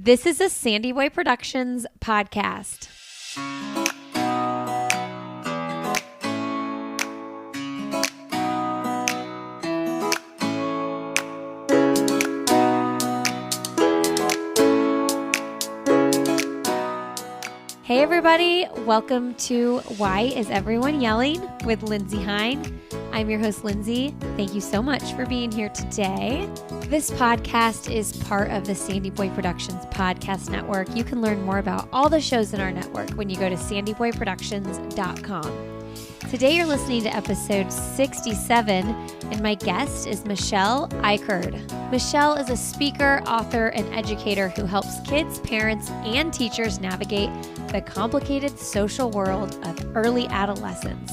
This is a Sandy Boy Productions podcast. Hey everybody, welcome to Why Is Everyone Yelling with Lindsay Hine. I'm your host, Lindsay. Thank you so much for being here today. This podcast is part of the Sandy Boy Productions podcast network. You can learn more about all the shows in our network when you go to sandyboyproductions.com. Today you're listening to episode 67, and my guest is Michelle Icard. Michelle is a speaker, author, and educator who helps kids, parents, and teachers navigate the complicated social world of early adolescence.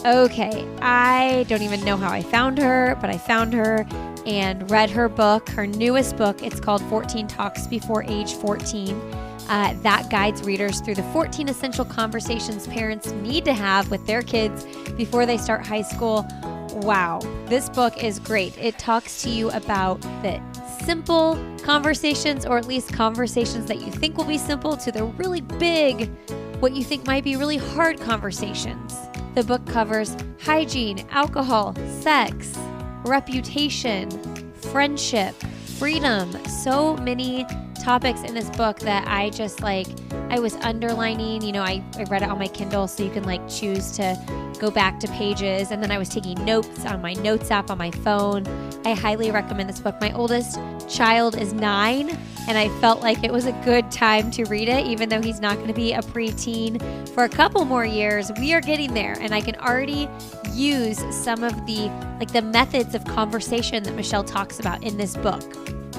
Okay, I don't even know how I found her, but I found her and read her book, her newest book. It's called 14 Talks Before Age 14. That guides readers through the 14 essential conversations parents need to have with their kids before they start high school. Wow, this book is great. It talks to you about the simple conversations, or at least conversations that you think will be simple, to the really big, what you think might be really hard conversations. The book covers hygiene, alcohol, sex, reputation, friendship, freedom. So many topics in this book that I was underlining. I read it on my Kindle, so you can choose to go back to pages. And then I was taking notes on my notes app on my phone. I highly recommend this book. My oldest child is 9, and I felt like it was a good time to read it, even though he's not going to be a preteen for a couple more years. We are getting there, and I can already use some of the methods of conversation that Michelle talks about in this book.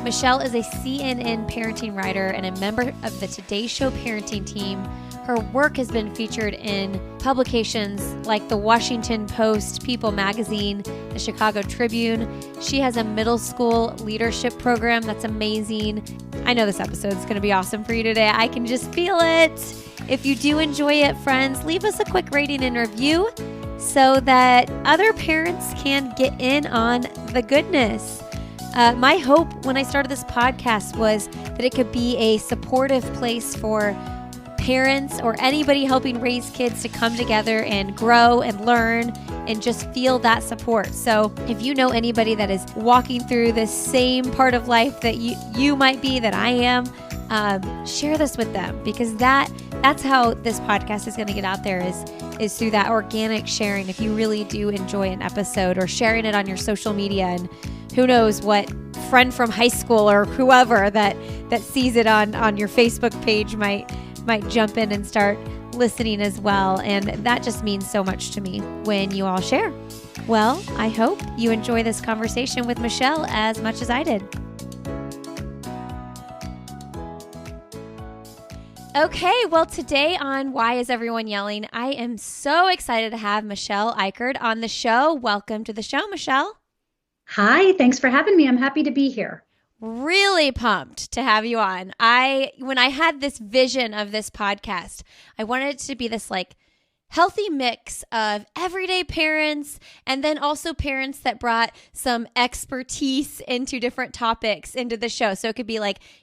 Michelle is a CNN parenting writer and a member of the Today Show parenting team. Her work has been featured in publications like the Washington Post, People Magazine, the Chicago Tribune. She has a middle school leadership program that's amazing. I know this episode is going to be awesome for you today. I can just feel it. If you do enjoy it, friends, leave us a quick rating and review so that other parents can get in on the goodness. My hope when I started this podcast was that it could be a supportive place for parents or anybody helping raise kids to come together and grow and learn and just feel that support. So if you know anybody that is walking through the same part of life that you might be, that I am, share this with them, because that's how this podcast is going to get out there, is through that organic sharing. If you really do enjoy an episode, or sharing it on your social media, and who knows what friend from high school or whoever that sees it on your Facebook page might jump in and start listening as well. And that just means so much to me when you all share. Well, I hope you enjoy this conversation with Michelle as much as I did. Okay, well, today on Why Is Everyone Yelling, I am so excited to have Michelle Icard on the show. Welcome to the show, Michelle. Hi, thanks for having me. I'm happy to be here. Really pumped to have you on. When I had this vision of this podcast, I wanted it to be this healthy mix of everyday parents, and then also parents that brought some expertise into different topics into the show. So it could be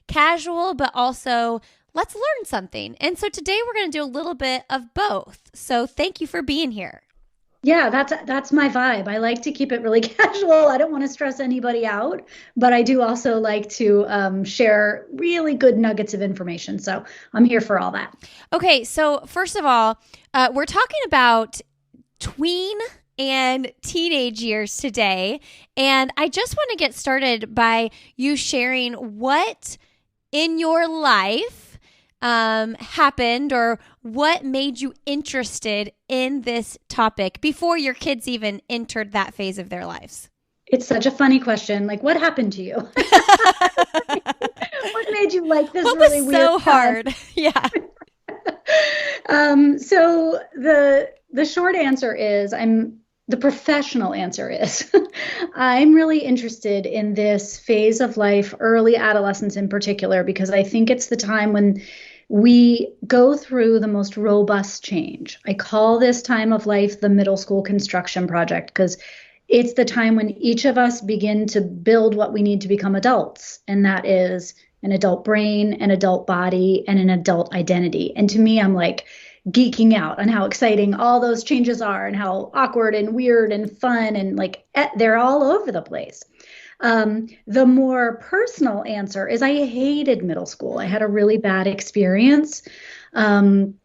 casual, but also let's learn something. And so today we're going to do a little bit of both. So thank you for being here. Yeah, that's my vibe. I like to keep it really casual. I don't want to stress anybody out, but I do also like to share really good nuggets of information. So I'm here for all that. Okay, so first of all, we're talking about tween and teenage years today. And I just want to get started by you sharing what in your life happened, or what made you interested in this topic before your kids even entered that phase of their lives? It's such a funny question. What happened to you? What made you like this really weird so hard? Yeah. So the short answer is the professional answer is I'm really interested in this phase of life, early adolescence in particular, because I think it's the time when we go through the most robust change. I call this time of life the middle school construction project, because it's the time when each of us begin to build what we need to become adults. And that is an adult brain, an adult body, and an adult identity. And to me, I'm like geeking out on how exciting all those changes are and how awkward and weird and fun and like they're all over the place. The more personal answer is I hated middle school. I had a really bad experience. And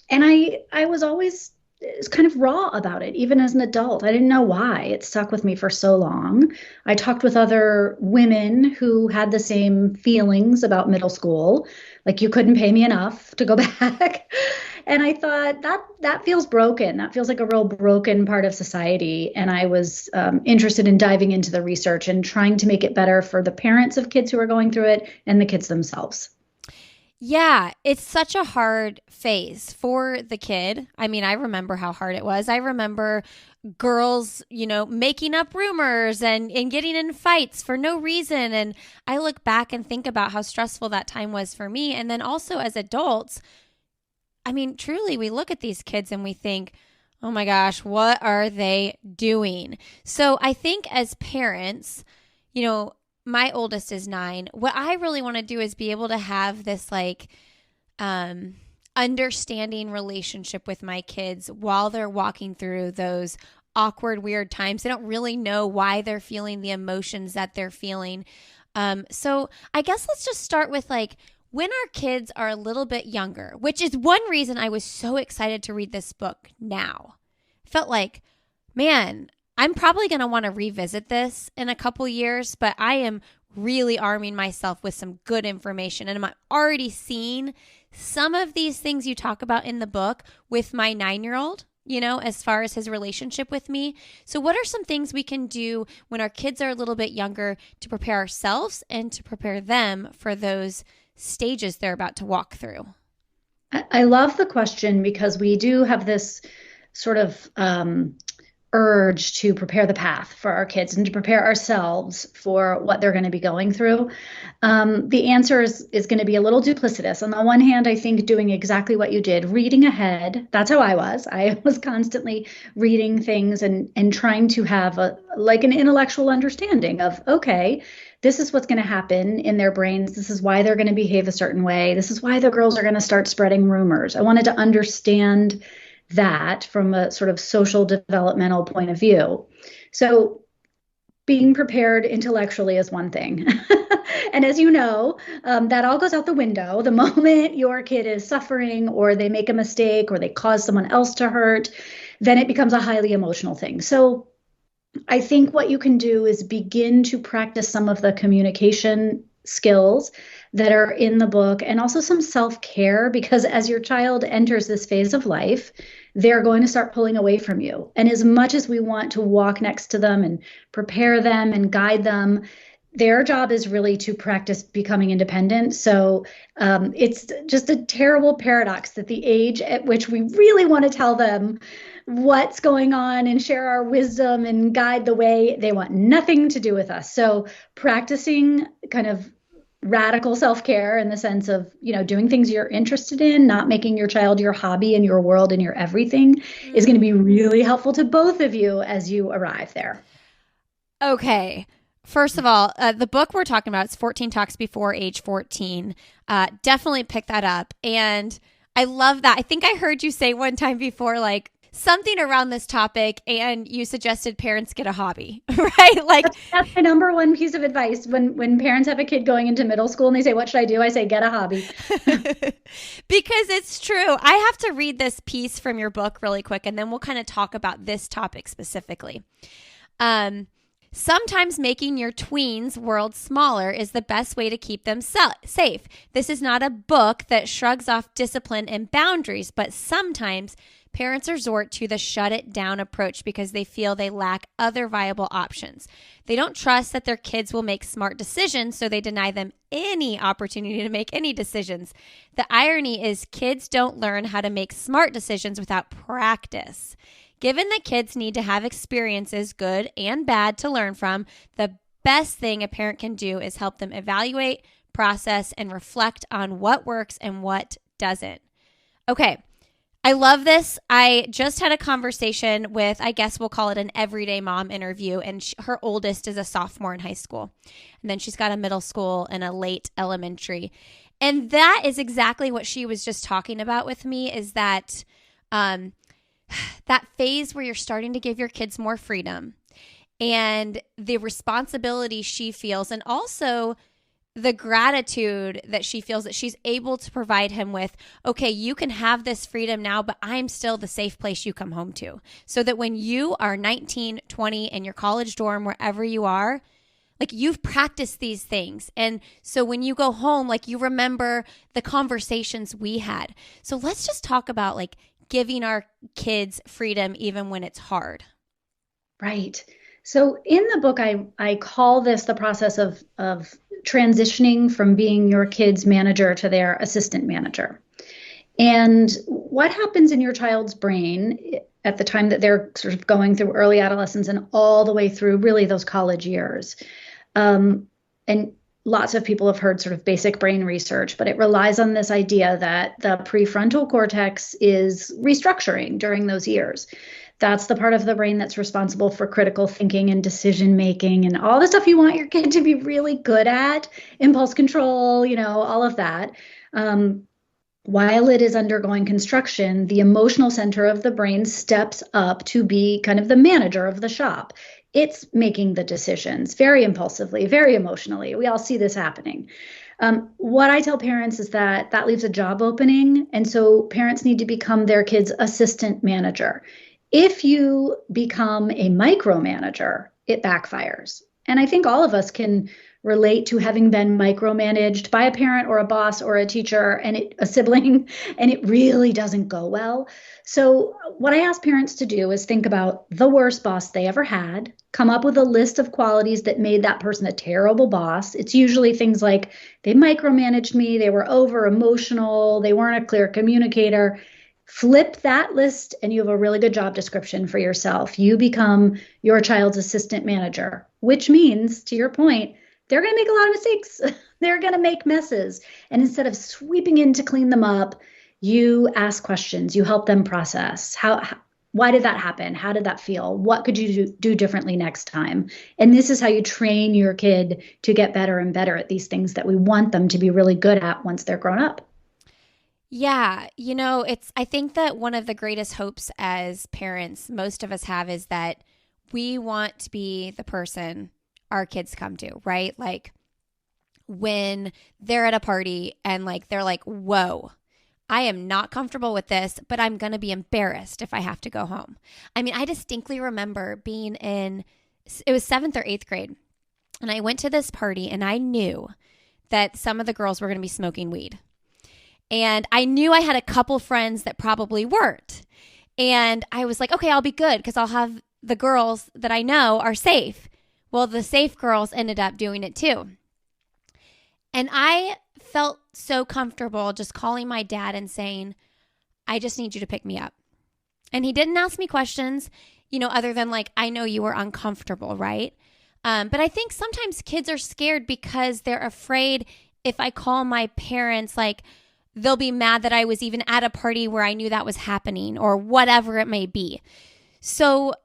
I was always kind of raw about it, even as an adult. I didn't know why it stuck with me for so long. I talked with other women who had the same feelings about middle school, like you couldn't pay me enough to go back. And I thought that feels broken. That feels like a real broken part of society. And I was interested in diving into the research and trying to make it better for the parents of kids who are going through it and the kids themselves. Yeah, it's such a hard phase for the kid. I mean, I remember how hard it was. I remember girls, making up rumors and getting in fights for no reason. And I look back and think about how stressful that time was for me. And then also as adults, I mean, truly, we look at these kids and we think, oh my gosh, what are they doing? So I think as parents, my oldest is 9. What I really want to do is be able to have this understanding relationship with my kids while they're walking through those awkward, weird times. They don't really know why they're feeling the emotions that they're feeling. So I guess let's just start with when our kids are a little bit younger, which is one reason I was so excited to read this book now. Felt like, man, I'm probably going to want to revisit this in a couple years, but I am really arming myself with some good information. And I'm already seeing some of these things you talk about in the book with my 9-year-old, as far as his relationship with me. So what are some things we can do when our kids are a little bit younger to prepare ourselves and to prepare them for those stages they're about to walk through? I love the question because we do have this sort of urge to prepare the path for our kids and to prepare ourselves for what they're going to be going through. The answer is going to be a little duplicitous. On the one hand, I think doing exactly what you did, reading ahead. That's how I was. I was constantly reading things and trying to have an intellectual understanding of, okay, this is what's going to happen in their brains. This is why they're going to behave a certain way. This is why the girls are going to start spreading rumors. I wanted to understand that from a sort of social developmental point of view. So being prepared intellectually is one thing. And as you know, that all goes out the window the moment your kid is suffering or they make a mistake or they cause someone else to hurt, then it becomes a highly emotional thing. So I think what you can do is begin to practice some of the communication skills that are in the book and also some self-care, because as your child enters this phase of life, they're going to start pulling away from you. And as much as we want to walk next to them and prepare them and guide them, their job is really to practice becoming independent. So it's just a terrible paradox that the age at which we really want to tell them what's going on and share our wisdom and guide the way, they want nothing to do with us. So practicing kind of radical self-care in the sense of, doing things you're interested in, not making your child your hobby and your world and your everything is going to be really helpful to both of you as you arrive there. Okay. First of all, the book we're talking about is 14 Talks Before Age 14. Definitely pick that up. And I love that. I think I heard you say one time before, something around this topic, and you suggested parents get a hobby, right? That's my number one piece of advice. When parents have a kid going into middle school and they say, what should I do? I say, get a hobby. Because it's true. I have to read this piece from your book really quick, and then we'll kind of talk about this topic specifically. Sometimes making your tweens' world smaller is the best way to keep them safe. This is not a book that shrugs off discipline and boundaries, but sometimes parents resort to the shut it down approach because they feel they lack other viable options. They don't trust that their kids will make smart decisions, so they deny them any opportunity to make any decisions. The irony is kids don't learn how to make smart decisions without practice. Given that kids need to have experiences, good and bad, to learn from, the best thing a parent can do is help them evaluate, process, and reflect on what works and what doesn't. Okay, I love this. I just had a conversation with, I guess we'll call it an everyday mom interview, and her oldest is a sophomore in high school. And then she's got a middle school and a late elementary. And that is exactly what she was just talking about with me, is that that phase where you're starting to give your kids more freedom and the responsibility she feels, and also the gratitude that she feels that she's able to provide him with, okay, you can have this freedom now, but I'm still the safe place you come home to. So that when you are 19, 20 in your college dorm, wherever you are, like you've practiced these things. And so when you go home, like you remember the conversations we had. So let's just talk about like giving our kids freedom even when it's hard. Right. So in the book, I call this the process of transitioning from being your kid's manager to their assistant manager. And what happens in your child's brain at the time that they're sort of going through early adolescence and all the way through really those college years. And lots of people have heard sort of basic brain research, but it relies on this idea that the prefrontal cortex is restructuring during those years. That's the part of the brain that's responsible for critical thinking and decision making and all the stuff you want your kid to be really good at, impulse control, all of that. While it is undergoing construction, the emotional center of the brain steps up to be kind of the manager of the shop. It's making the decisions very impulsively, very emotionally. We all see this happening. What I tell parents is that leaves a job opening. And so parents need to become their kid's assistant manager. If you become a micromanager, it backfires. And I think all of us can relate to having been micromanaged by a parent or a boss or a teacher and a sibling, and it really doesn't go well. So what I ask parents to do is think about the worst boss they ever had, come up with a list of qualities that made that person a terrible boss. It's usually things like they micromanaged me, they were over emotional, they weren't a clear communicator. Flip that list and you have a really good job description for yourself. You become your child's assistant manager, which means, to your point, they're going to make a lot of mistakes. They're going to make messes. And instead of sweeping in to clean them up, you ask questions. You help them process. Why did that happen? How did that feel? What could you do differently next time? And this is how you train your kid to get better and better at these things that we want them to be really good at once they're grown up. Yeah, I think that one of the greatest hopes as parents, most of us have, is that we want to be the person our kids come to, right? Like when they're at a party and like they're like, whoa, I am not comfortable with this, but I'm going to be embarrassed if I have to go home. I mean, I distinctly remember being it was 7th or 8th grade, and I went to this party and I knew that some of the girls were going to be smoking weed. And I knew I had a couple friends that probably weren't. And I was like, okay, I'll be good because I'll have the girls that I know are safe. Well, the safe girls ended up doing it too. And I felt so comfortable just calling my dad and saying, I just need you to pick me up. And he didn't ask me questions, other than like, I know you were uncomfortable, right? But I think sometimes kids are scared because they're afraid if I call my parents, like, they'll be mad that I was even at a party where I knew that was happening or whatever it may be. So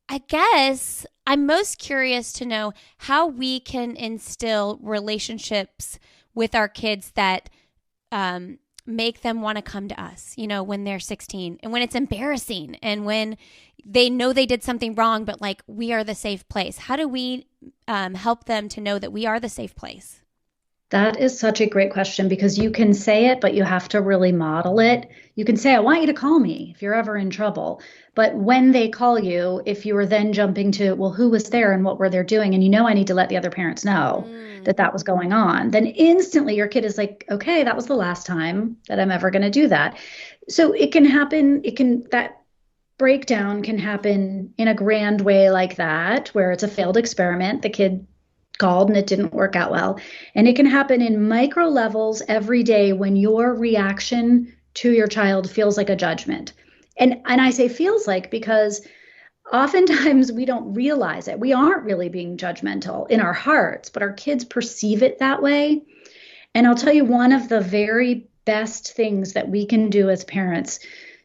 I guess I'm most curious to know how we can instill relationships with our kids that make them want to come to us, when they're 16 and when it's embarrassing and when they know they did something wrong, but like we are the safe place. How do we help them to know that we are the safe place? That is such a great question because you can say it, but you have to really model it. You can say, I want you to call me if you're ever in trouble. But when they call you, if you were then jumping to, well, who was there and what were they doing? And I need to let the other parents know that was going on. Then instantly your kid is like, okay, that was the last time that I'm ever going to do that. So it can happen. That breakdown can happen in a grand way like that, where it's a failed experiment. The kid called and it didn't work out well. And it can happen in micro levels every day when your reaction to your child feels like a judgment. And I say feels like because oftentimes we don't realize it. We aren't really being judgmental in our hearts, but our kids perceive it that way. And I'll tell you one of the very best things that we can do as parents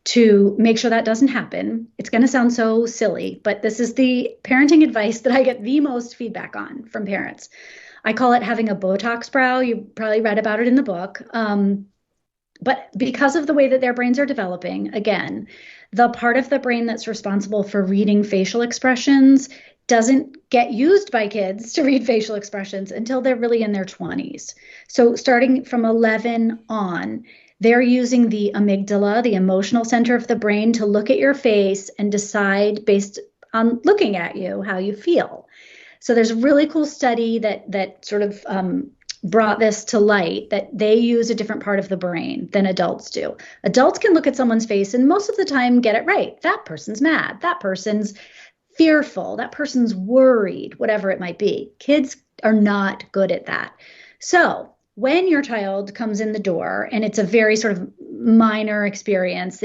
to make sure that doesn't happen. It's going to sound so silly, but this is the parenting advice that I get the most feedback on from parents. I call it having a Botox brow. You probably read about it in the book. But because of the way that their brains are developing, again, the part of the brain that's responsible for reading facial expressions doesn't get used by kids to read facial expressions until they're really in their 20s. So starting from 11 on, they're using the amygdala, the emotional center of the brain, to look at your face and decide based on looking at you how you feel. So there's a really cool study that sort of brought this to light, that they use a different part of the brain than adults do. Adults can look at someone's face and most of the time get it right. That person's mad. That person's fearful. That person's worried, whatever it might be. Kids are not good at that. So when your child comes in the door and it's a very sort of minor experience,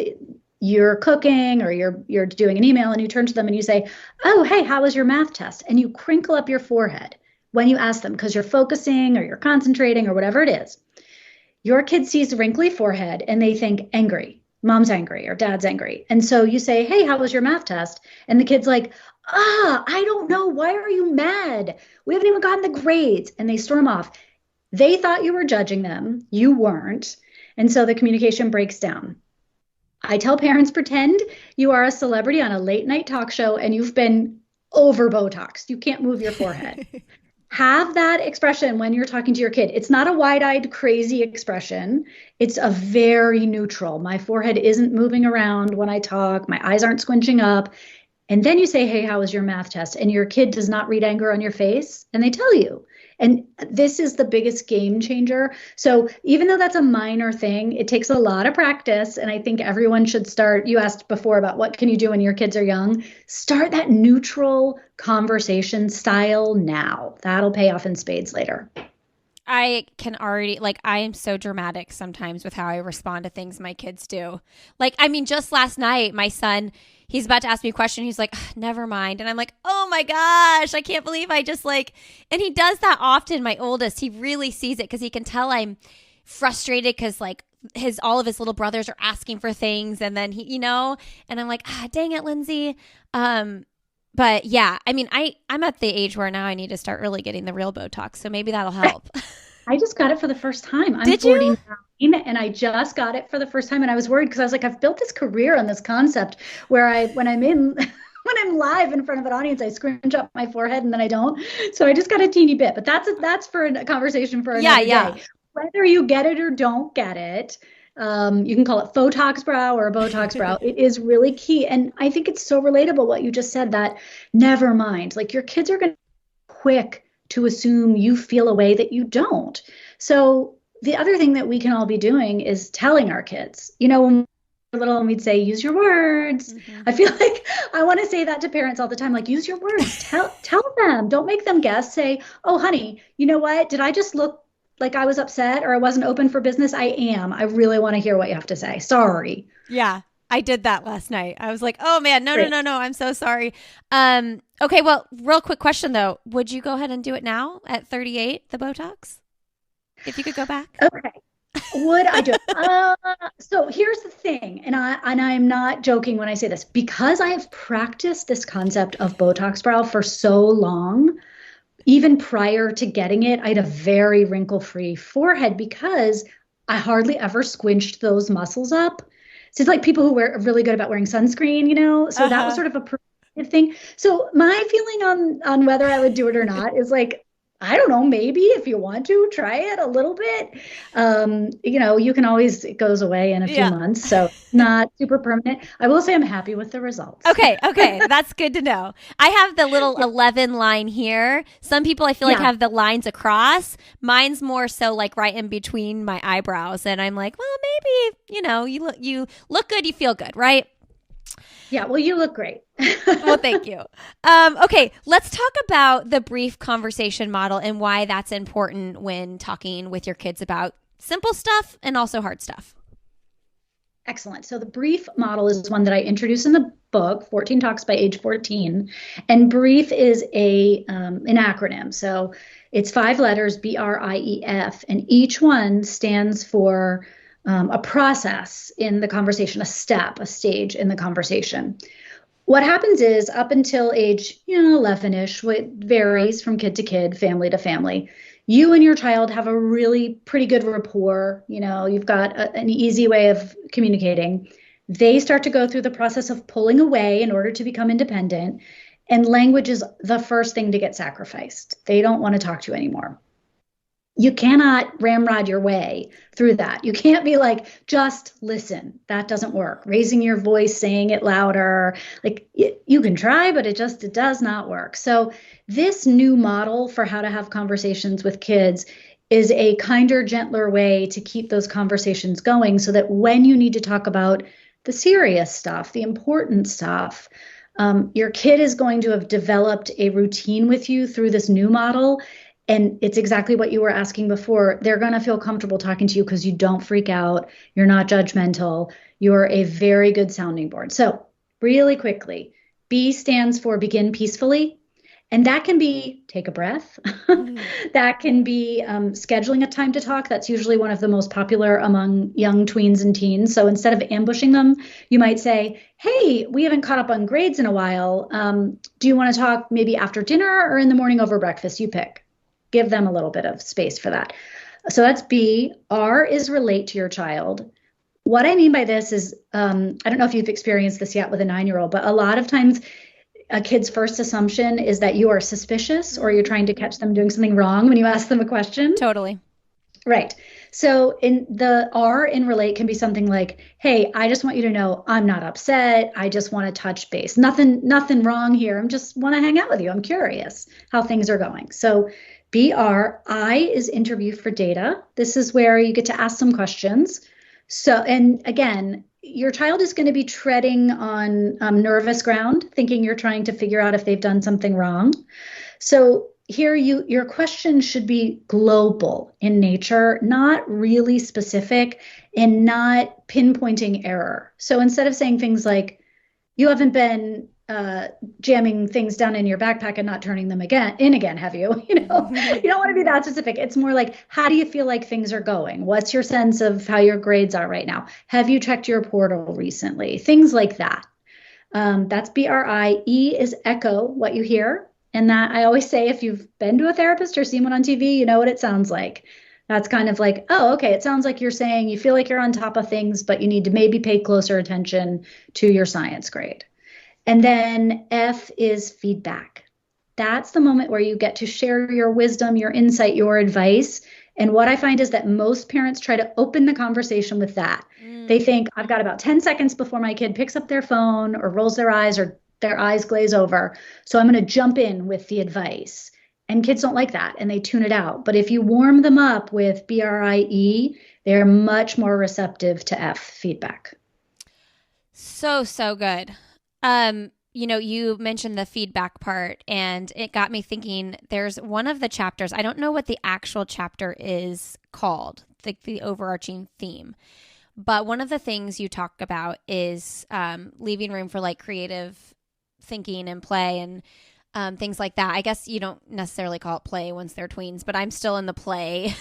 you're cooking or you're doing an email and you turn to them and you say, "Oh, hey, how was your math test?" And you crinkle up your forehead when you ask them because you're focusing or you're concentrating or whatever it is. Your kid sees a wrinkly forehead and they think angry. Mom's angry or dad's angry. And so you say, "Hey, how was your math test?" And the kid's like, "I don't know. Why are you mad? We haven't even gotten the grades." And they storm off. They thought you were judging them. You weren't. And so the communication breaks down. I tell parents, pretend you are a celebrity on a late night talk show and you've been over Botoxed. You can't move your forehead. Have that expression when you're talking to your kid. It's not a wide-eyed, crazy expression. It's a very neutral. My forehead isn't moving around when I talk. My eyes aren't squinching up. And then you say, "Hey, how was your math test?" And your kid does not read anger on your face, and they tell you. And this is the biggest game changer. So even though that's a minor thing, it takes a lot of practice. And I think everyone should start. You asked before about what can you do when your kids are young. Start that neutral conversation style now. That'll pay off in spades later. I can already, like, I am so dramatic sometimes with how I respond to things my kids do. Like, I mean, just last night, my son, he's about to ask me a question. He's like, "Never mind." And I'm like, "Oh my gosh, I can't believe I just like," and he does that often. My oldest, he really sees it because he can tell I'm frustrated because like all of his little brothers are asking for things. And then he, and I'm like, "Dang it, Lindsay." But yeah, I mean, I'm at the age where now I need to start really getting the real Botox. So maybe that'll help. I just got it for the first time. I'm Did you? 49 and I just got it for the first time. And I was worried because I was like, I've built this career on this concept where when I'm live in front of an audience, I scrunch up my forehead and then I don't. So I just got a teeny bit, but that's for a conversation for another day. Whether you get it or don't get it, you can call it Photox brow or a Botox brow. It is really key. And I think it's so relatable what you just said, that never mind. Like your kids are going to be quick to assume you feel a way that you don't. So the other thing that we can all be doing is telling our kids, when we were little and we'd say, "Use your words." Mm-hmm. I feel like I want to say that to parents all the time, like, use your words, tell them, don't make them guess. Say, "Oh, honey, you know what? Did I just look like I was upset or I wasn't open for business? I am. I really want to hear what you have to say. Sorry." Yeah, I did that last night. I was like, "Oh man, no. I'm so sorry." Okay, well, real quick question though. Would you go ahead and do it now at 38, the Botox? If you could go back? Okay. Would I do it? So here's the thing, and I'm not joking when I say this, because I have practiced this concept of Botox brow for so long. Even prior to getting it, I had a very wrinkle-free forehead because I hardly ever squinched those muscles up. So it's like people who are really good about wearing sunscreen, So that was sort of a preventative thing. So my feeling on whether I would do it or not is like, I don't know, maybe if you want to try it a little bit, you can always, it goes away in a few months. So not super permanent. I will say I'm happy with the results. Okay. That's good to know. I have the little 11 line here. Some people I feel like have the lines across. Mine's more so like right in between my eyebrows. And I'm like, well, maybe, you look good. You feel good, right? Yeah, well, you look great. Well, thank you. Okay, let's talk about the brief conversation model and why that's important when talking with your kids about simple stuff and also hard stuff. Excellent. So the B.R.I.E.F model is one that I introduce in the book, 14 Talks by Age 14. And B.R.I.E.F is an acronym. So it's 5 letters, B-R-I-E-F, and each one stands for a process in the conversation, a step, a stage in the conversation. What happens is up until age, 11-ish, it varies from kid to kid, family to family. You and your child have a really pretty good rapport. You've got an easy way of communicating. They start to go through the process of pulling away in order to become independent. And language is the first thing to get sacrificed. They don't want to talk to you anymore. You cannot ramrod your way through that. You can't be like, just listen. That doesn't work. Raising your voice, saying it louder, like you can try, but it does not work. So this new model for how to have conversations with kids is a kinder, gentler way to keep those conversations going so that when you need to talk about the serious stuff, the important stuff, your kid is going to have developed a routine with you through this new model. And it's exactly what you were asking before. They're going to feel comfortable talking to you because you don't freak out. You're not judgmental. You're a very good sounding board. So really quickly, B stands for begin peacefully. And that can be take a breath. That can be scheduling a time to talk. That's usually one of the most popular among young tweens and teens. So instead of ambushing them, you might say, hey, we haven't caught up on grades in a while. Do you want to talk maybe after dinner or in the morning over breakfast? You pick. Give them a little bit of space for that. So that's B. R is relate to your child. What I mean by this is, I don't know if you've experienced this yet with a 9-year-old, but a lot of times a kid's first assumption is that you are suspicious or you're trying to catch them doing something wrong when you ask them a question. Totally. Right. So in the R in relate can be something like, hey, I just want you to know I'm not upset. I just want to touch base. Nothing wrong here. I just want to hang out with you. I'm curious how things are going. So B.R.I. is interview for data. This is where you get to ask some questions. So, and again, your child is going to be treading on nervous ground, thinking you're trying to figure out if they've done something wrong. So here your question should be global in nature, not really specific and not pinpointing error. So instead of saying things like, you haven't been jamming things down in your backpack and not turning them again, have you? You don't want to be that specific. It's more like, how do you feel like things are going? What's your sense of how your grades are right now? Have you checked your portal recently? Things like that. That's B.R.I. E is echo what you hear. And that I always say, if you've been to a therapist or seen one on TV, you know what it sounds like. That's kind of like, oh, okay, it sounds like you're saying you feel like you're on top of things, but you need to maybe pay closer attention to your science grade. And then F is feedback. That's the moment where you get to share your wisdom, your insight, your advice. And what I find is that most parents try to open the conversation with that. They think, I've got about 10 seconds before my kid picks up their phone or rolls their eyes or their eyes glaze over. So I'm going to jump in with the advice. And kids don't like that and they tune it out. But if you warm them up with B.R.I.E., they're much more receptive to F, feedback. So good. You mentioned the feedback part and it got me thinking. There's one of the chapters, I don't know what the actual chapter is called, the overarching theme, but one of the things you talk about is leaving room for like creative thinking and play and things like that. I guess you don't necessarily call it play once they're tweens, but I'm still in the play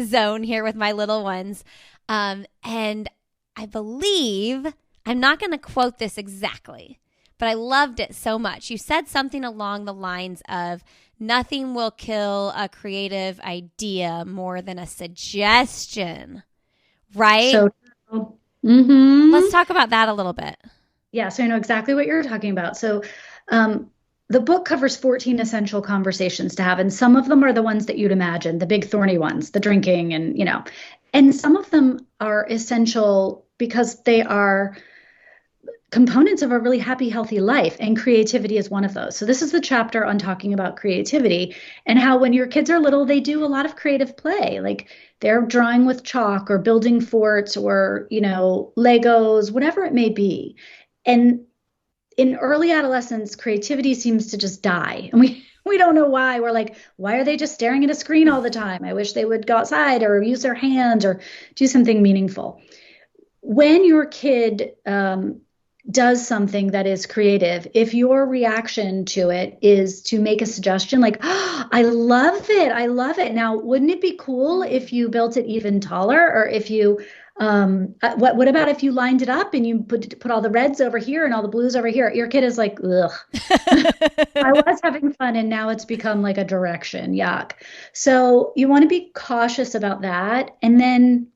zone here with my little ones. And I believe, I'm not going to quote this exactly, but I loved it so much. You said something along the lines of, nothing will kill a creative idea more than a suggestion, right? So, let's talk about that a little bit. Yeah, so I know exactly what you're talking about. So the book covers 14 essential conversations to have, and some of them are the ones that you'd imagine, the big thorny ones, the drinking and some of them are essential because they are components of a really happy, healthy life, and creativity is one of those. So this is the chapter on talking about creativity and how when your kids are little, they do a lot of creative play, like they're drawing with chalk or building forts or, Legos, whatever it may be. And in early adolescence, creativity seems to just die. And we don't know why. We're like, why are they just staring at a screen all the time? I wish they would go outside or use their hands or do something meaningful. When your kid does something that is creative, if your reaction to it is to make a suggestion like, oh, I love it. Now, wouldn't it be cool if you built it even taller, or if you What about if you lined it up and you put all the reds over here and all the blues over here? Your kid is like, ugh. I was having fun and now it's become like a direction. Yuck. So you want to be cautious about that. And then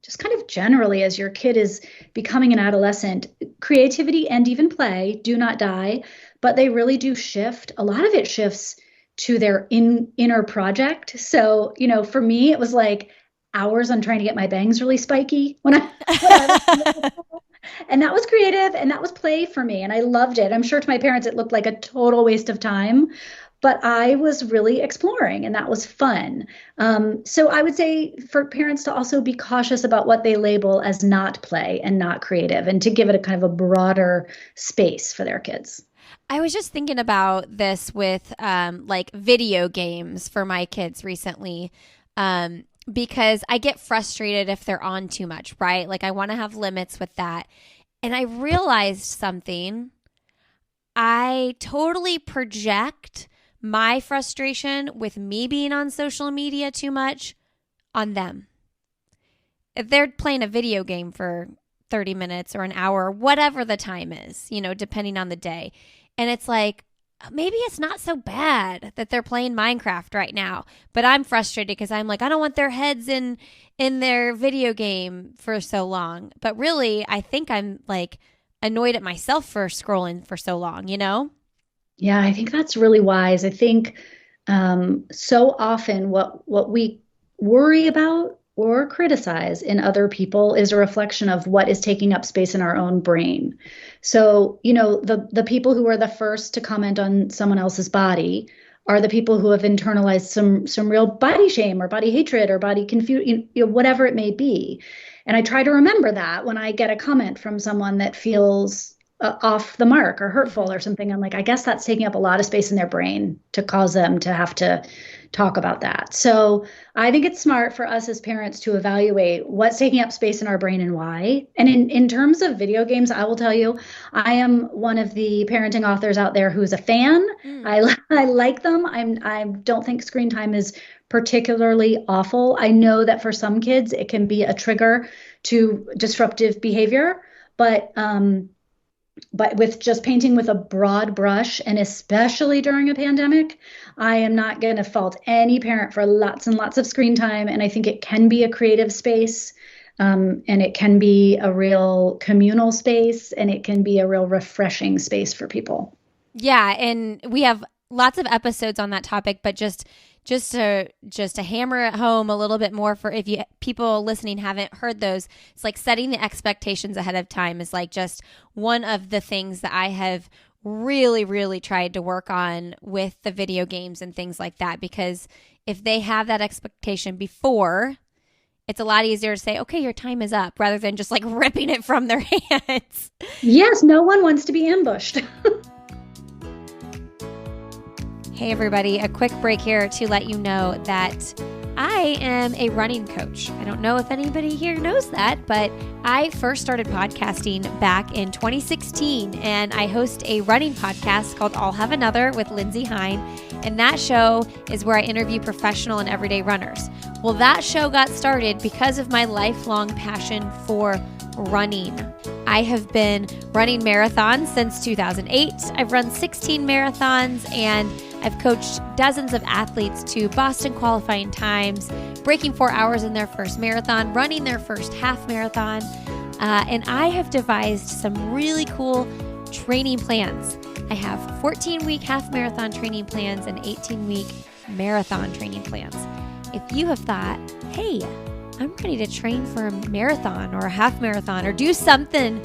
just kind of generally, as your kid is becoming an adolescent, creativity and even play do not die, but they really do shift. A lot of it shifts to their inner project. So, for me, it was like hours on trying to get my bangs really spiky when I and that was creative and that was play for me. And I loved it. I'm sure to my parents, it looked like a total waste of time, but I was really exploring and that was fun. So I would say for parents to also be cautious about what they label as not play and not creative and to give it a kind of a broader space for their kids. I was just thinking about this with like video games for my kids recently. Because I get frustrated if they're on too much, right? Like I want to have limits with that. And I realized something. I totally project my frustration with me being on social media too much on them. If they're playing a video game for 30 minutes or an hour, whatever the time is, depending on the day. And it's like, maybe it's not so bad that they're playing Minecraft right now, but I'm frustrated because I'm like, I don't want their heads in their video game for so long. But really, I think I'm like annoyed at myself for scrolling for so long, Yeah, I think that's really wise. I think so often what we worry about or criticize in other people is a reflection of what is taking up space in our own brain. So, the people who are the first to comment on someone else's body are the people who have internalized some real body shame or body hatred or body confusion, whatever it may be. And I try to remember that when I get a comment from someone that feels off the mark or hurtful or something. I'm like, I guess that's taking up a lot of space in their brain to cause them to have to talk about that. So I think it's smart for us as parents to evaluate what's taking up space in our brain and why. And in terms of video games, I will tell you, I am one of the parenting authors out there who's a fan. I like them. I don't think screen time is particularly awful. I know that for some kids, it can be a trigger to disruptive behavior, but with just painting with a broad brush, and especially during a pandemic, I am not going to fault any parent for lots and lots of screen time. And I think it can be a creative space, and it can be a real communal space, and it can be a real refreshing space for people. Yeah, and we have lots of episodes on that topic, but just to hammer it home a little bit more for if you people listening haven't heard those, it's like setting the expectations ahead of time is like just one of the things that I have really, really tried to work on with the video games and things like that, because if they have that expectation before, it's a lot easier to say, okay, your time is up, rather than just like ripping it from their hands. Yes, no one wants to be ambushed. Hey everybody, a quick break here to let you know that I am a running coach. I don't know if anybody here knows that, but I first started podcasting back in 2016, and I host a running podcast called I'll Have Another with Lindsay Hine, and that show is where I interview professional and everyday runners. Well, that show got started because of my lifelong passion for running. I have been running marathons since 2008. I've run 16 marathons, and I've coached dozens of athletes to Boston qualifying times, breaking 4 hours in their first marathon, running their first half marathon, and I have devised some really cool training plans. I have 14-week half marathon training plans and 18-week marathon training plans. If you have thought, hey, I'm ready to train for a marathon or a half marathon or do something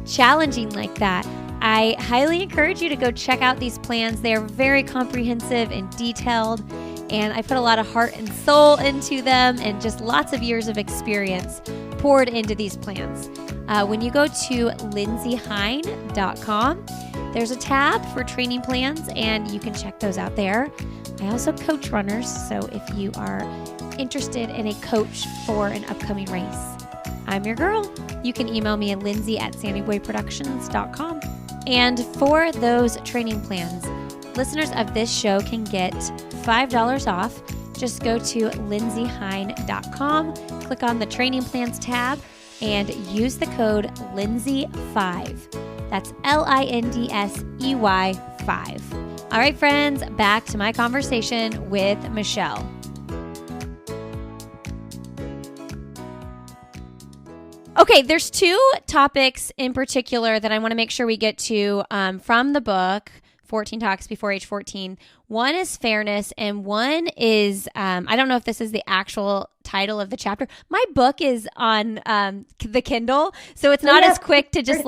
challenging like that, I highly encourage you to go check out these plans. They are very comprehensive and detailed, and I put a lot of heart and soul into them and just lots of years of experience poured into these plans. When you go to lindsayhine.com, there's a tab for training plans, and you can check those out there. I also coach runners, so if you are interested in a coach for an upcoming race, I'm your girl. You can email me at lindsay@sandyboyproductions.com. And for those training plans, listeners of this show can get $5 off. Just go to lindsayhine.com, click on the training plans tab and use the code Lindsey5. That's LINDSEY 5. All right, friends, back to my conversation with Michelle. Okay, there's two topics in particular that I want to make sure we get to from the book, 14 Talks Before Age 14. One is fairness, and one is, I don't know if this is the actual title of the chapter. My book is on the Kindle, so it's not as quick to just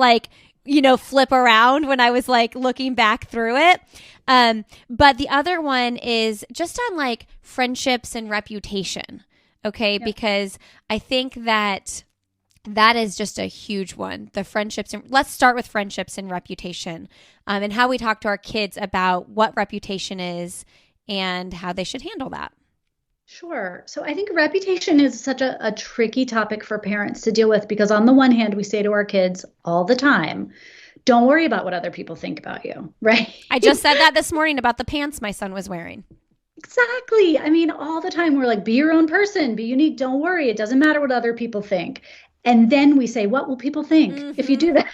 flip around when I was looking back through it. But the other one is just on friendships and reputation. Okay. Yeah. Because I think that is just a huge one. The friendships. Let's start with friendships and reputation, and how we talk to our kids about what reputation is and how they should handle that. Sure. So I think reputation is such a tricky topic for parents to deal with, because on the one hand, we say to our kids all the time, don't worry about what other people think about you, right? I just said that this morning about the pants my son was wearing. Exactly. I mean, all the time we're like, be your own person, be unique, don't worry. It doesn't matter what other people think. And then we say, what will people think if you do that?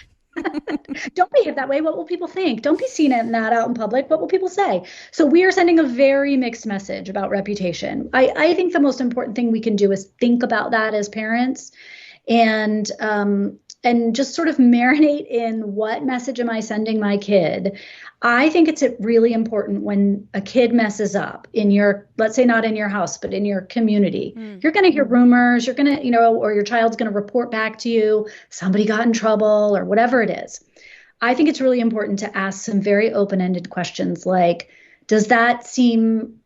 Don't behave that way. What will people think? Don't be seen in that out in public. What will people say? So we are sending a very mixed message about reputation. I think the most important thing we can do is think about that as parents, and just sort of marinate in, what message am I sending my kid? I think it's really important when a kid messes up in your, let's say not in your house, but in your community, you're going to hear rumors, you're going to, or your child's going to report back to you, somebody got in trouble or whatever it is. I think it's really important to ask some very open-ended questions like, does that seem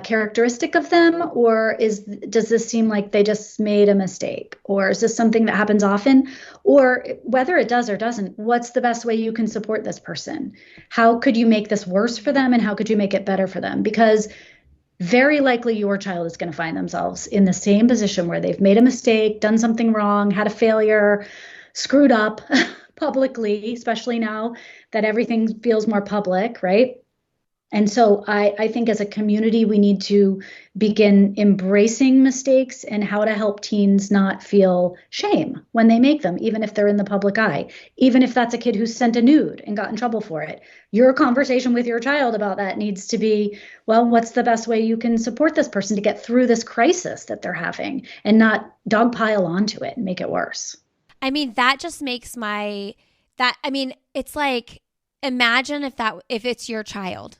characteristic of them, or does this seem like they just made a mistake, or is this something that happens often, or whether it does or doesn't, what's the best way you can support this person? How could you make this worse for them, and how could you make it better for them? Because very likely your child is going to find themselves in the same position where they've made a mistake, done something wrong, had a failure, screwed up publicly, especially now that everything feels more public, right? And so I think as a community, we need to begin embracing mistakes and how to help teens not feel shame when they make them, even if they're in the public eye, even if that's a kid who sent a nude and got in trouble for it. Your conversation with your child about that needs to be, well, what's the best way you can support this person to get through this crisis that they're having, and not dogpile onto it and make it worse. I mean, that just makes it's like, imagine if it's your child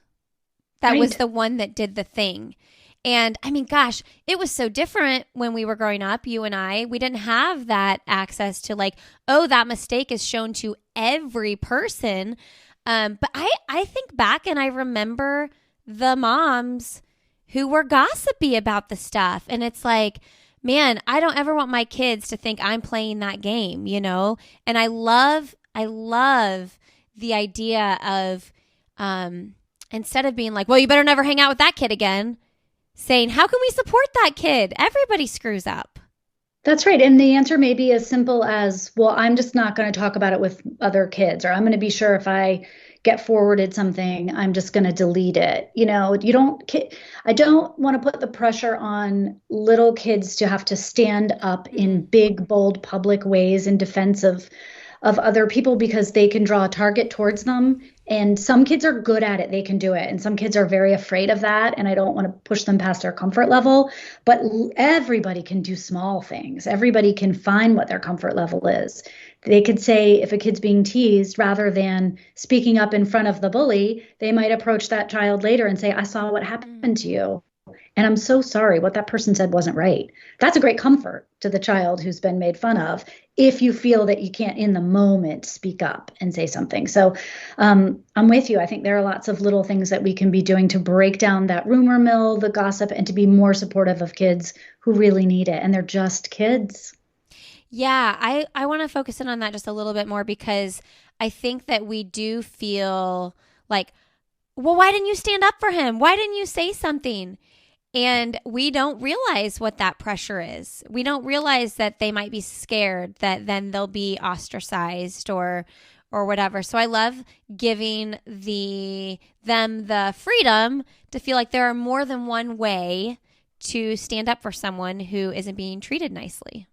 that was the one that did the thing. And I mean, gosh, it was so different when we were growing up, you and I. We didn't have that access to that mistake is shown to every person. But I think back and I remember the moms who were gossipy about the stuff. And it's like, man, I don't ever want my kids to think I'm playing that game, And I love the idea of, instead of being like, well, you better never hang out with that kid again, saying, how can we support that kid? Everybody screws up. That's right. And the answer may be as simple as, well, I'm just not going to talk about it with other kids, or I'm going to be sure if I get forwarded something, I'm just going to delete it. I don't want to put the pressure on little kids to have to stand up in big, bold, public ways in defense of other people, because they can draw a target towards them. And some kids are good at it. They can do it. And some kids are very afraid of that. And I don't want to push them past their comfort level. But everybody can do small things. Everybody can find what their comfort level is. They could say, if a kid's being teased, rather than speaking up in front of the bully, they might approach that child later and say, I saw what happened to you, and I'm so sorry. What that person said wasn't right. That's a great comfort to the child who's been made fun of, if you feel that you can't in the moment speak up and say something. So I'm with you. I think there are lots of little things that we can be doing to break down that rumor mill, the gossip, and to be more supportive of kids who really need it. And they're just kids. Yeah, I want to focus in on that just a little bit more, because I think that we do feel like, well, why didn't you stand up for him? Why didn't you say something? And we don't realize what that pressure is. We don't realize that they might be scared that then they'll be ostracized or whatever. So I love giving them the freedom to feel like there are more than one way to stand up for someone who isn't being treated nicely.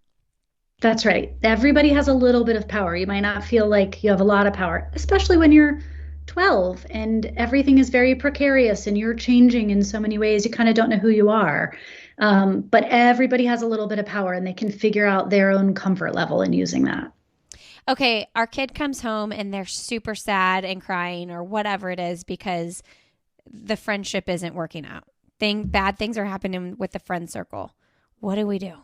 That's right. Everybody has a little bit of power. You might not feel like you have a lot of power, especially when you're 12 and everything is very precarious and you're changing in so many ways. You kind of don't know who you are. But everybody has a little bit of power and they can figure out their own comfort level in using that. Okay, our kid comes home and they're super sad and crying or whatever it is because the friendship isn't working out. Bad things are happening with the friend circle. What do we do?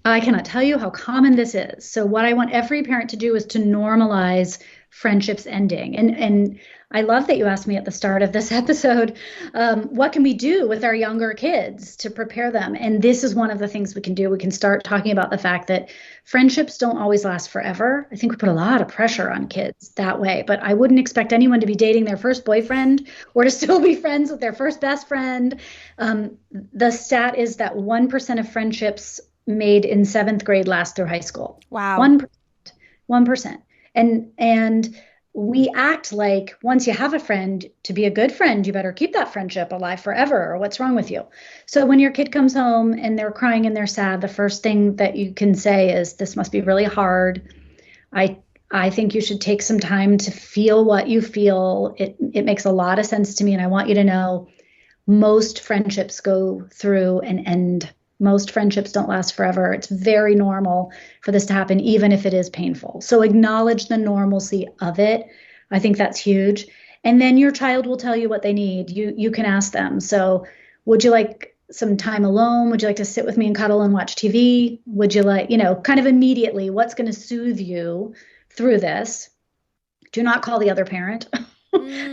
I cannot tell you how common this is. So what I want every parent to do is to normalize friendships ending. And I love that you asked me at the start of this episode, what can we do with our younger kids to prepare them? And this is one of the things we can do. We can start talking about the fact that friendships don't always last forever. I think we put a lot of pressure on kids that way, but I wouldn't expect anyone to be dating their first boyfriend or to still be friends with their first best friend. The stat is that 1% of friendships made in 7th grade last through high school. Wow. 1%. 1%. And we act like once you have a friend, to be a good friend, you better keep that friendship alive forever, or what's wrong with you? So when your kid comes home and they're crying and they're sad, the first thing that you can say is, this must be really hard. I think you should take some time to feel what you feel. It makes a lot of sense to me. And I want you to know most friendships go through an end. Most friendships don't last forever. It's very normal for this to happen, even if it is painful. So acknowledge the normalcy of it. I think that's huge. And then your child will tell you what they need. You can ask them. So would you like some time alone? Would you like to sit with me and cuddle and watch TV? Would you like, kind of immediately, what's going to soothe you through this? Do not call the other parent.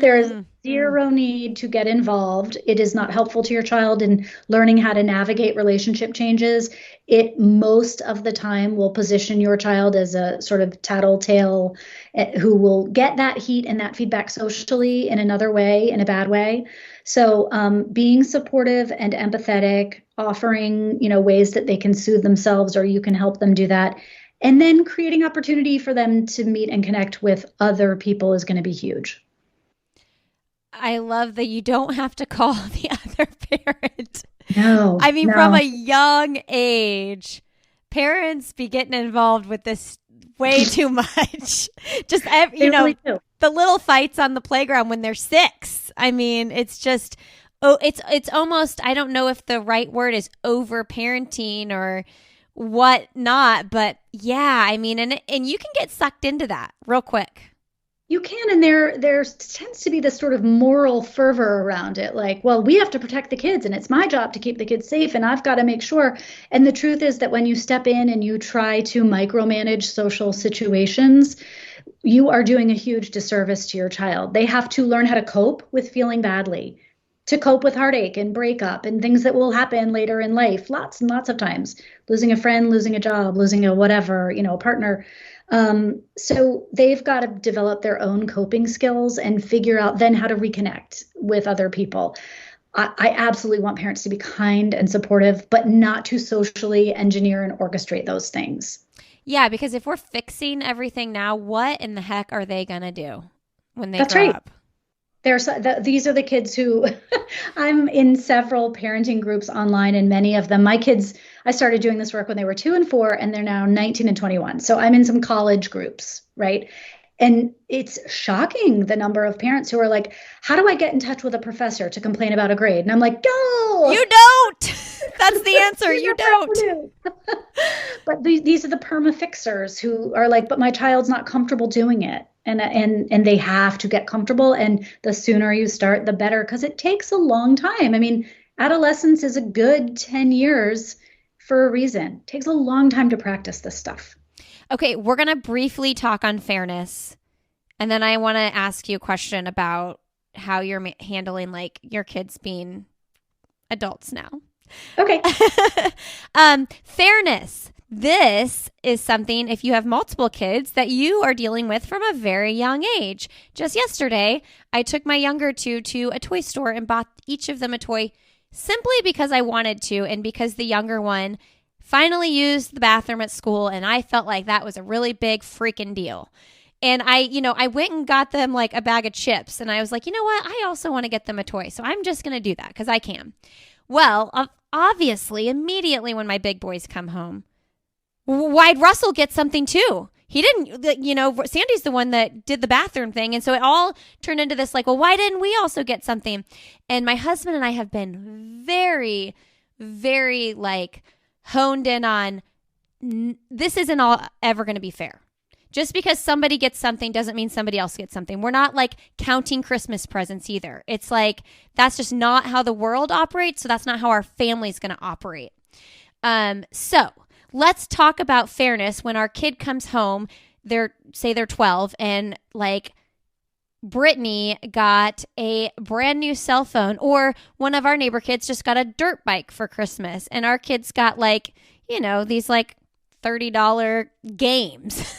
There is zero need to get involved. It is not helpful to your child in learning how to navigate relationship changes. It most of the time will position your child as a sort of tattletale who will get that heat and that feedback socially in another way, in a bad way. So being supportive and empathetic, offering, ways that they can soothe themselves or you can help them do that. And then creating opportunity for them to meet and connect with other people is going to be huge. I love that you don't have to call the other parent. No. I mean, from a young age, parents be getting involved with this way too much. Just, really the little fights on the playground when they're 6. I mean, it's just, it's almost, I don't know if the right word is over parenting or what not, but yeah, I mean, and you can get sucked into that real quick. You can, and there tends to be this sort of moral fervor around it, like, well, we have to protect the kids, and it's my job to keep the kids safe, and I've got to make sure. And the truth is that when you step in and you try to micromanage social situations, you are doing a huge disservice to your child. They have to learn how to cope with feeling badly, to cope with heartache and breakup and things that will happen later in life, lots and lots of times, losing a friend, losing a job, losing a whatever, a partner. So they've got to develop their own coping skills and figure out then how to reconnect with other people. I absolutely want parents to be kind and supportive, but not to socially engineer and orchestrate those things. Yeah, because if we're fixing everything now, what in the heck are they going to do when they That's grow right. up? These are the kids who I'm in several parenting groups online, and many of them, my kids, I started doing this work when they were 2 and 4, and they're now 19 and 21. So I'm in some college groups, right? And it's shocking the number of parents who are like, how do I get in touch with a professor to complain about a grade? And I'm like, go! You don't! That's the answer. You don't. But these are the perma-fixers who are like, but my child's not comfortable doing it. And they have to get comfortable. And the sooner you start, the better, because it takes a long time. I mean, adolescence is a good 10 years for a reason. It takes a long time to practice this stuff. Okay, we're going to briefly talk on fairness. And then I want to ask you a question about how you're handling like your kids being adults now. Okay. Fairness. This is something, if you have multiple kids, that you are dealing with from a very young age. Just yesterday, I took my younger two to a toy store and bought each of them a toy simply because I wanted to and because the younger one finally used the bathroom at school, and I felt like that was a really big freaking deal. And I went and got them like a bag of chips, and I was like, you know what? I also want to get them a toy, so I'm just going to do that because I can. Well, obviously, immediately when my big boys come home, why'd Russell get something too? He didn't, Sandy's the one that did the bathroom thing. And so it all turned into this like, well, why didn't we also get something? And my husband and I have been very, very like honed in on this isn't all ever going to be fair. Just because somebody gets something doesn't mean somebody else gets something. We're not like counting Christmas presents either. It's like, that's just not how the world operates. So that's not how our family's going to operate. So let's talk about fairness when our kid comes home. They're 12 and like Brittany got a brand new cell phone, or one of our neighbor kids just got a dirt bike for Christmas, and our kids got like, these like $30 games.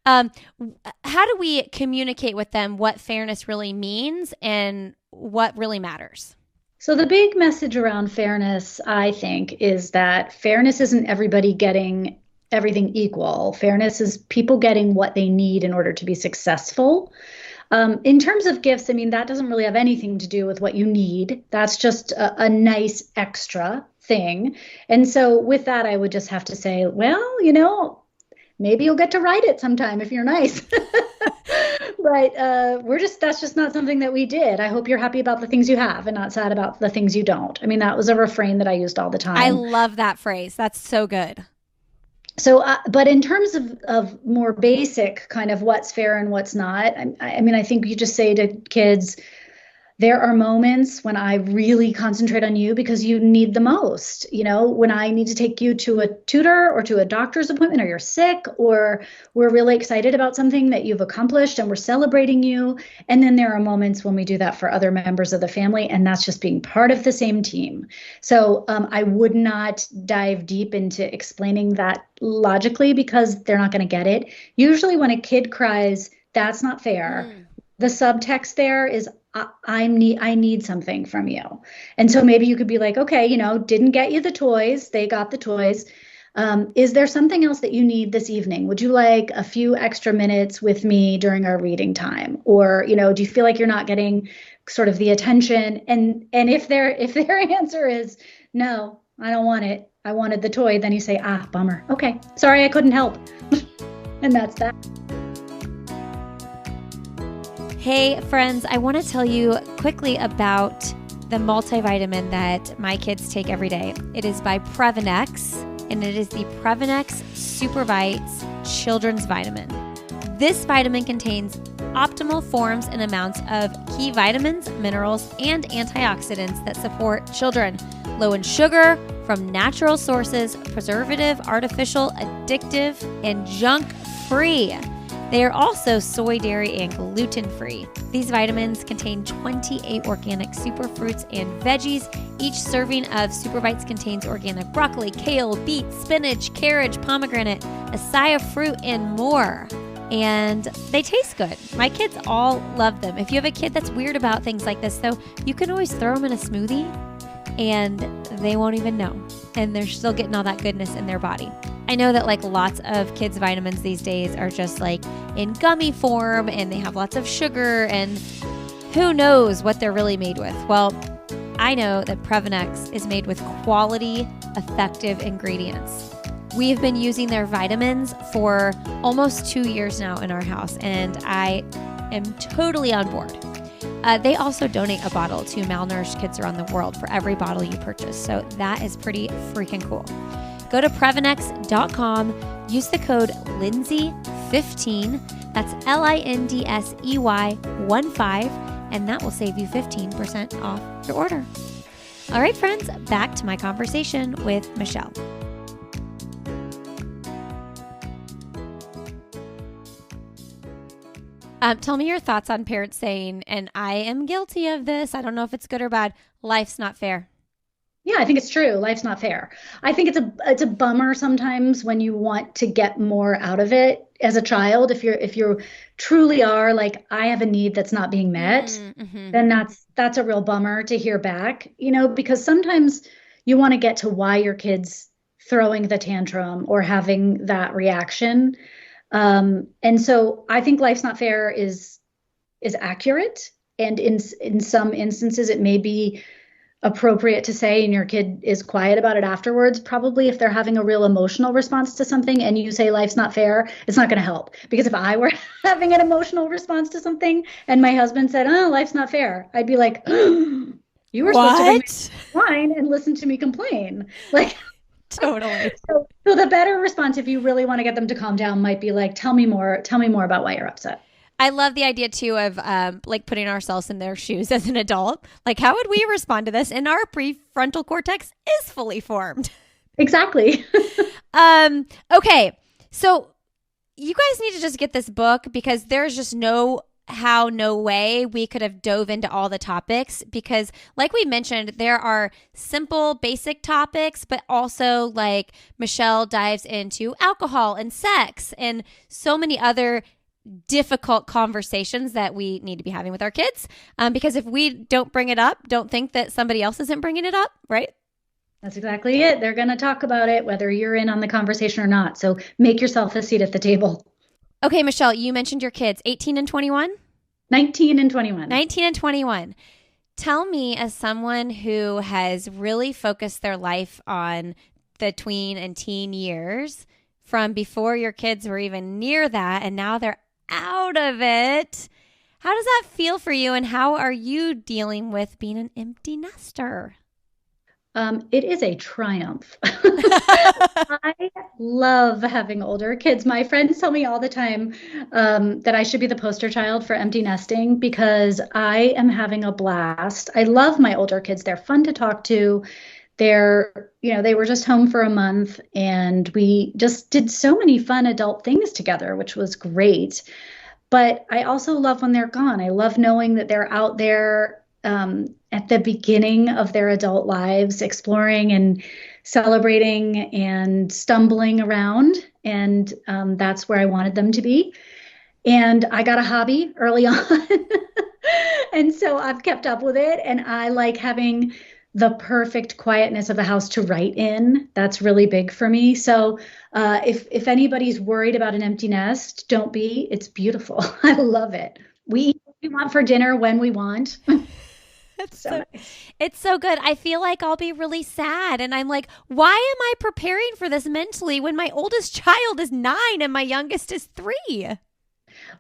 How do we communicate with them what fairness really means and what really matters? So the big message around fairness, I think, is that fairness isn't everybody getting everything equal. Fairness is people getting what they need in order to be successful. In terms of gifts, I mean, that doesn't really have anything to do with what you need. That's just a nice extra thing. And so with that, I would just have to say, well, maybe you'll get to write it sometime if you're nice. But that's just not something that we did. I hope you're happy about the things you have and not sad about the things you don't. I mean, that was a refrain that I used all the time. I love that phrase. That's so good. So, but in terms of more basic kind of what's fair and what's not, I mean, I think you just say to kids, there are moments when I really concentrate on you because you need the most. When I need to take you to a tutor or to a doctor's appointment, or you're sick, or we're really excited about something that you've accomplished and we're celebrating you. And then there are moments when we do that for other members of the family, and that's just being part of the same team. So I would not dive deep into explaining that logically because they're not going to get it. Usually when a kid cries, that's not fair. The subtext there is, I need something from you. And so maybe you could be like, okay, didn't get you the toys. They got the toys. Is there something else that you need this evening? Would you like a few extra minutes with me during our reading time? Or, do you feel like you're not getting sort of the attention? And if their answer is no, I don't want it, I wanted the toy, then you say, bummer. Okay, sorry, I couldn't help. And that's that. Hey friends, I want to tell you quickly about the multivitamin that my kids take every day. It is by Previnex, and it is the Previnex Supervites Children's Vitamin. This vitamin contains optimal forms and amounts of key vitamins, minerals, and antioxidants that support children. Low in sugar, from natural sources, preservative, artificial, addictive, and junk-free. They are also soy, dairy, and gluten-free. These vitamins contain 28 organic superfruits and veggies. Each serving of Superbites contains organic broccoli, kale, beet, spinach, carrot, pomegranate, acai fruit, and more. And they taste good. My kids all love them. If you have a kid that's weird about things like this, though, you can always throw them in a smoothie and they won't even know. And they're still getting all that goodness in their body. I know that like lots of kids' vitamins these days are just like in gummy form and they have lots of sugar and who knows what they're really made with. Well, I know that Previnex is made with quality, effective ingredients. We've been using their vitamins for almost 2 years now in our house, and I am totally on board. They also donate a bottle to malnourished kids around the world for every bottle you purchase, so that is pretty freaking cool. Go to Previnex.com, use the code Lindsay15, that's LINDSEY15, and that will save you 15% off your order. All right, friends, back to my conversation with Michelle. Tell me your thoughts on parents saying, and I am guilty of this, I don't know if it's good or bad, life's not fair. Yeah, I think it's true. Life's not fair. I think it's a bummer sometimes when you want to get more out of it as a child. If you truly are like, I have a need that's not being met, then that's a real bummer to hear back, because sometimes you want to get to why your kid's throwing the tantrum or having that reaction. And so I think life's not fair is accurate. And in some instances, it may be appropriate to say and your kid is quiet about it afterwards, probably if they're having a real emotional response to something and you say life's not fair, it's not going to help. Because if I were having an emotional response to something and my husband said, oh, life's not fair, I'd be like, you were supposed to drink wine and listen to me complain. Like, totally. So the better response, if you really want to get them to calm down, might be like, tell me more about why you're upset. I love the idea too of like putting ourselves in their shoes as an adult. Like, how would we respond to this? And our prefrontal cortex is fully formed. Exactly. Okay. So you guys need to just get this book because there's just no way we could have dove into all the topics because like we mentioned, there are simple basic topics, but also like Michelle dives into alcohol and sex and so many other difficult conversations that we need to be having with our kids. Because if we don't bring it up, don't think that somebody else isn't bringing it up, right? That's exactly it. They're going to talk about it, whether you're in on the conversation or not. So make yourself a seat at the table. Okay, Michelle, you mentioned your kids, 18 and 21? 19 and 21. 19 and 21. Tell me, as someone who has really focused their life on the tween and teen years, from before your kids were even near that, and now they're out of it. How does that feel for you, and how are you dealing with being an empty nester? It is a triumph. I love having older kids. My friends tell me all the time that I should be the poster child for empty nesting because I am having a blast. I love my older kids. They're fun to talk to. They were just home for a month and we just did so many fun adult things together, which was great. But I also love when they're gone. I love knowing that they're out there at the beginning of their adult lives, exploring and celebrating and stumbling around. And that's where I wanted them to be. And I got a hobby early on. And so I've kept up with it. And I like having the perfect quietness of the house to write in. That's really big for me. So if anybody's worried about an empty nest, don't be. It's beautiful. I love it. We eat what we want for dinner when we want. It's so good. I feel like I'll be really sad. And I'm like, why am I preparing for this mentally when my oldest child is 9 and my youngest is 3?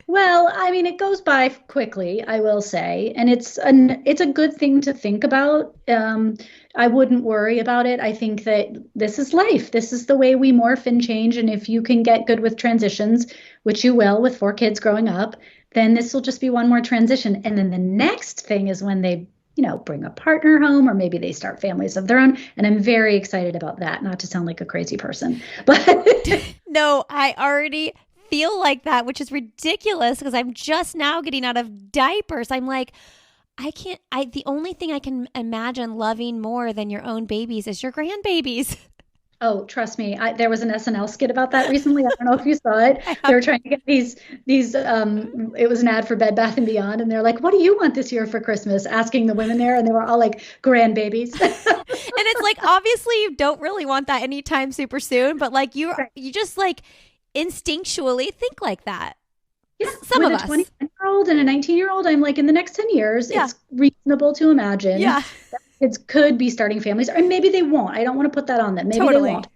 Well, I mean, it goes by quickly, I will say, and it's a good thing to think about. I wouldn't worry about it. I think that this is life. This is the way we morph and change. And if you can get good with transitions, which you will with 4 kids growing up, then this will just be one more transition. And then the next thing is when they, bring a partner home, or maybe they start families of their own. And I'm very excited about that. Not to sound like a crazy person, but no, I already feel like that, which is ridiculous because I'm just now getting out of diapers. I'm like, the only thing I can imagine loving more than your own babies is your grandbabies. Oh, trust me. There was an SNL skit about that recently. I don't know if you saw it. They were trying to get these, it was an ad for Bed Bath & Beyond. And they're like, what do you want this year for Christmas? Asking the women there. And they were all like, grandbabies. And it's like, obviously you don't really want that anytime super soon. But like you just like instinctually think like that. Yeah, some of us. With a 21-year-old and a 19-year-old, I'm like, in the next 10 years, it's reasonable to imagine that kids could be starting families, or maybe they won't. I don't want to put that on them. Maybe they won't.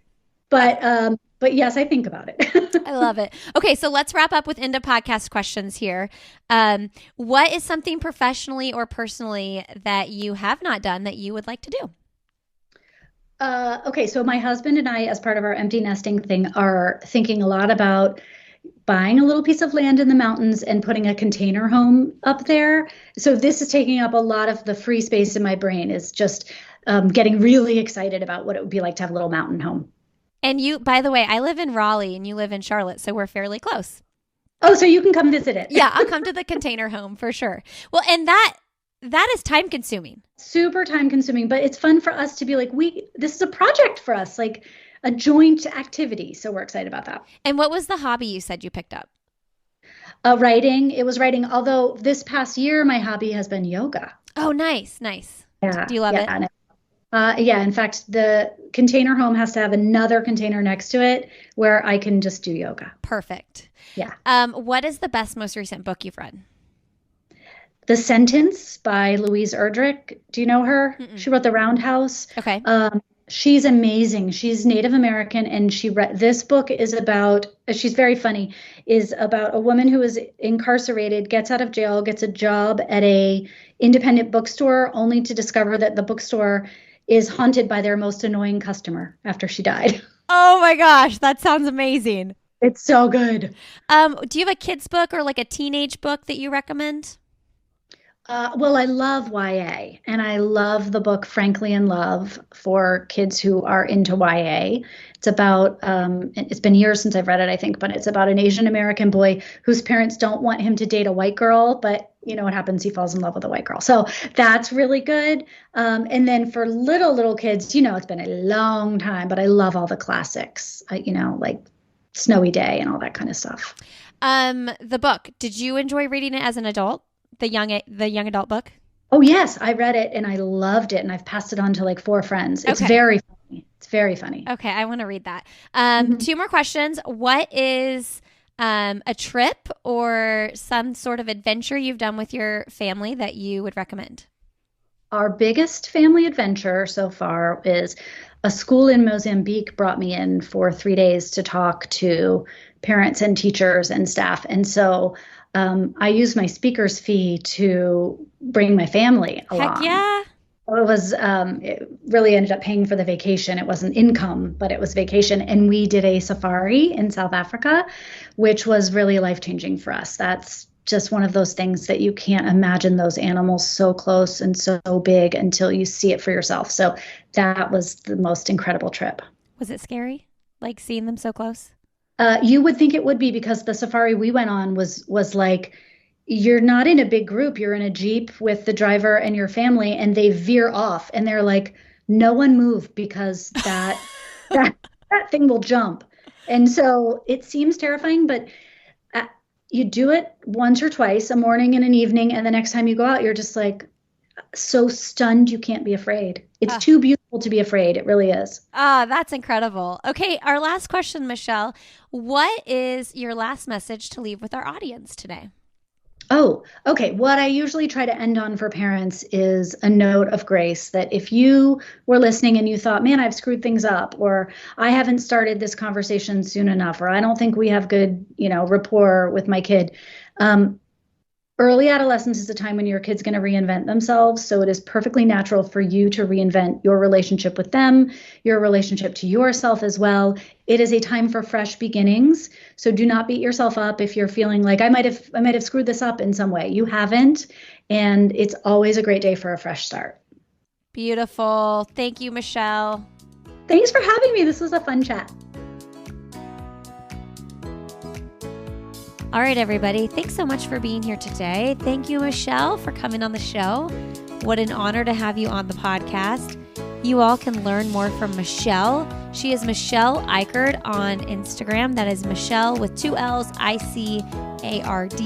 But yes, I think about it. I love it. Okay, so let's wrap up with end of podcast questions here. What is something professionally or personally that you have not done that you would like to do? Okay, so my husband and I, as part of our empty nesting thing, are thinking a lot about buying a little piece of land in the mountains and putting a container home up there. So this is taking up a lot of the free space in my brain, is just getting really excited about what it would be like to have a little mountain home. And you, by the way, I live in Raleigh and you live in Charlotte, so we're fairly close. Oh, so you can come visit it. Yeah, I'll come to the container home for sure. Well, and that is time consuming. Super time consuming, but it's fun for us to be like, this is a project for us, like a joint activity. So we're excited about that. And what was the hobby you said you picked up? Writing. It was writing. Although this past year, my hobby has been yoga. Oh, nice. Nice. Yeah. Do you love it? Yeah. In fact, the container home has to have another container next to it where I can just do yoga. Perfect. Yeah. What is the best, most recent book you've read? The Sentence by Louise Erdrich. Do you know her? Mm-mm. She wrote The Roundhouse. Okay. She's amazing. She's Native American, and she read this book is about, she's very funny, is about a woman who is incarcerated, gets out of jail, gets a job at a independent bookstore, only to discover that the bookstore is haunted by their most annoying customer after she died. Oh my gosh, that sounds amazing. It's so good. Do you have a kid's book or like a teenage book that you recommend? Well, I love YA, and I love the book Frankly in Love for kids who are into YA. It's about, it's been years since I've read it, I think, but it's about an Asian American boy whose parents don't want him to date a white girl, but you know what happens? He falls in love with a white girl. So that's really good. And then for little kids, it's been a long time, but I love all the classics, like Snowy Day and all that kind of stuff. The book, did you enjoy reading it as an adult? The young adult book? Oh, yes, I read it and I loved it. And I've passed it on to like 4 friends. It's Okay. very funny. It's very funny. Okay, I want to read that. Mhm. 2 more questions. What is a trip or some sort of adventure you've done with your family that you would recommend? Our biggest family adventure so far is a school in Mozambique brought me in for 3 days to talk to parents and teachers and staff. And so I used my speaker's fee to bring my family along. Heck yeah. It really ended up paying for the vacation. It wasn't income, but it was vacation. And we did a safari in South Africa, which was really life-changing for us. That's just one of those things that you can't imagine those animals so close and so big until you see it for yourself. So that was the most incredible trip. Was it scary? Like seeing them so close? You would think it would be because the safari we went on was like you're not in a big group. You're in a Jeep with the driver and your family, and they veer off, and they're like, "No one move because that thing will jump." And so it seems terrifying, but you do it once or twice, a morning and an evening, and the next time you go out, you're just like so stunned you can't be afraid. It's too beautiful to be afraid. It really is. That's incredible. Okay, our last question, Michelle. What is your last message to leave with our audience today? Oh, okay. What I usually try to end on for parents is a note of grace that if you were listening and you thought, man, I've screwed things up, or I haven't started this conversation soon enough, or I don't think we have good, rapport with my kid. Early adolescence is a time when your kid's going to reinvent themselves. So it is perfectly natural for you to reinvent your relationship with them, your relationship to yourself as well. It is a time for fresh beginnings. So do not beat yourself up if you're feeling like I might have screwed this up in some way. You haven't. And it's always a great day for a fresh start. Beautiful. Thank you, Michelle. Thanks for having me. This was a fun chat. All right, everybody. Thanks so much for being here today. Thank you, Michelle, for coming on the show. What an honor to have you on the podcast. You all can learn more from Michelle. She is Michelle Icard on Instagram. That is Michelle with 2 L's, Icard.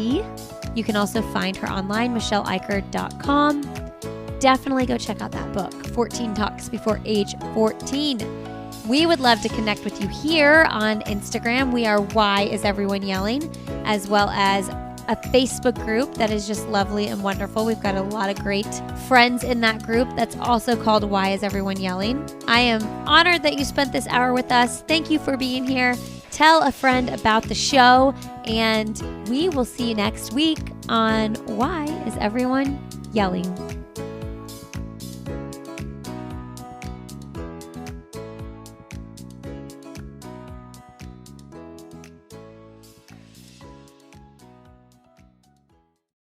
You can also find her online, michelleicard.com. Definitely go check out that book, 14 Talks Before Age 14. We would love to connect with you here on Instagram. We are Why Is Everyone Yelling, as well as a Facebook group that is just lovely and wonderful. We've got a lot of great friends in that group that's also called Why Is Everyone Yelling. I am honored that you spent this hour with us. Thank you for being here. Tell a friend about the show, and we will see you next week on Why Is Everyone Yelling?